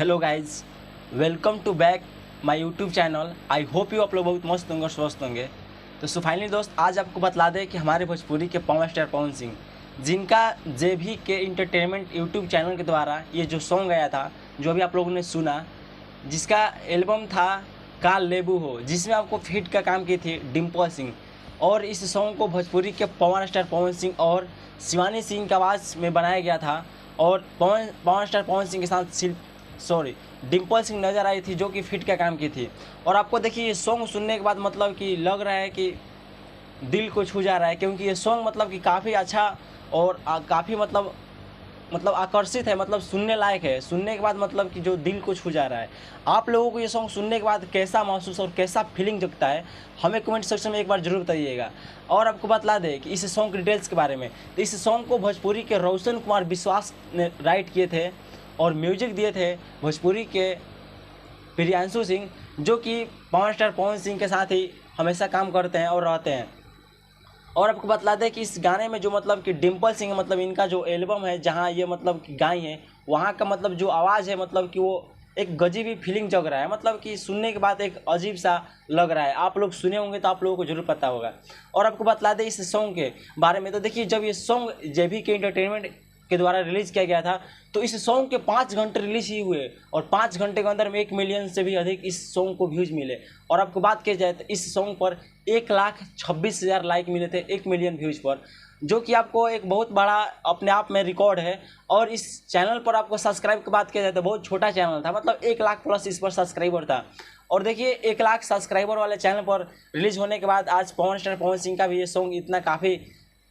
Hello guys, welcome to back my YouTube channel. I hope you आप लोग बहुत मस्त होंगे और स्वस्थ होंगे। तो फाइनली दोस्त, आज आपको बतला दें कि हमारे भोजपुरी के पवन स्टार पवन सिंह, जिनका जेभी के इंटरटेनमेंट यूट्यूब चैनल के द्वारा ये जो सॉन्ग आया था, जो अभी आप लोगों ने सुना, जिसका एल्बम था काल लेबू हो, जिसमें आपको फिट का काम की थी डिम्पल सिंह। और इस सॉन्ग को भोजपुरी के पवन स्टार पवन सिंह और शिवानी सिंह की आवाज़ में बनाया गया था। और पवन स्टार पवन सिंह के साथ डिम्पल सिंह नज़र आई थी, जो कि फिट का काम की थी। और आपको देखिए ये सॉन्ग सुनने के बाद मतलब कि लग रहा है कि दिल को छू जा रहा है, क्योंकि ये सॉन्ग मतलब कि काफ़ी अच्छा और काफ़ी मतलब आकर्षित है, मतलब सुनने लायक है। सुनने के बाद मतलब कि जो दिल को छू जा रहा है। आप लोगों को ये सॉन्ग सुनने के बाद कैसा महसूस और कैसा फीलिंग जगता है, हमें कमेंट सेक्शन में एक बार जरूर बताइएगा। और आपको बतला दें कि इस सॉन्ग के डिटेल्स के बारे में, तो इस सॉन्ग को भोजपुरी के रोशन कुमार विश्वास ने राइट किए थे और म्यूजिक दिए थे भोजपुरी के प्रियांशु सिंह, जो कि पवन स्टार पवन सिंह के साथ ही हमेशा काम करते हैं और रहते हैं। और आपको बतला दें कि इस गाने में जो मतलब कि डिम्पल सिंह, मतलब इनका जो एल्बम है जहाँ ये मतलब कि गाई है, वहाँ का मतलब जो आवाज़ है, मतलब कि वो एक गजीब ही फीलिंग जग रहा है। मतलब कि सुनने के बाद एक अजीब सा लग रहा है। आप लोग सुने होंगे तो आप लोगों को जरूर पता होगा। और आपको बतला दें इस सॉन्ग के बारे में, तो देखिए जब ये सॉन्ग जेबी के इंटरटेनमेंट के द्वारा रिलीज़ किया गया था, तो इस सॉन्ग के 5 घंटे रिलीज ही हुए और 5 घंटे के अंदर में 1 मिलियन से भी अधिक इस सॉन्ग को व्यूज़ मिले। और आपको बात की जाए तो इस सॉन्ग पर 1,26,000 लाइक मिले थे 1 मिलियन व्यूज़ पर, जो कि आपको एक बहुत बड़ा अपने आप में रिकॉर्ड है। और इस चैनल पर आपको सब्सक्राइब की बात किया जाए तो बहुत छोटा चैनल था, मतलब 1 लाख प्लस इस पर सब्सक्राइबर था। और देखिए 1 लाख सब्सक्राइबर वाले चैनल पर रिलीज होने के बाद आज पवन स्टार पवन सिंह का भी ये सॉन्ग इतना काफ़ी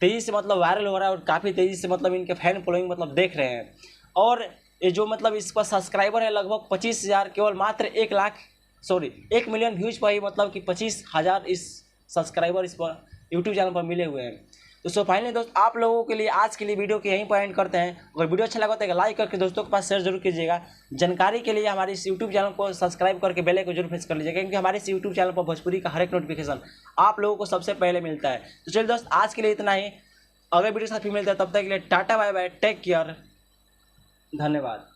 तेज़ी से मतलब वायरल हो रहा है और काफ़ी तेज़ी से मतलब इनके फैन फॉलोइंग मतलब देख रहे हैं। और ये जो मतलब इस पर सब्सक्राइबर है लगभग 25,000, केवल मात्र 1 मिलियन व्यूज़ पर ही मतलब कि 25,000 इस सब्सक्राइबर इस पर यूट्यूब चैनल पर मिले हुए हैं। तो फाइनली दोस्त, आप लोगों के लिए आज के लिए वीडियो के यहीं पर एंड करते हैं। अगर वीडियो अच्छा लगा तो लाइक करके दोस्तों के पास शेयर जरूर कीजिएगा। जानकारी के लिए हमारे इस यूट्यूब चैनल को सब्सक्राइब करके बेल आइकन जरूर प्रेस कर लीजिएगा, क्योंकि हमारे इस यूट्यूब चैनल पर भोजपुरी का हर एक नोटिफिकेशन आप लोगों को सबसे पहले मिलता है। तो चलिए दोस्त, आज के लिए इतना ही। अगले वीडियो के साथ फिर मिलते हैं, तब तक के लिए tata bye bye, take care, धन्यवाद।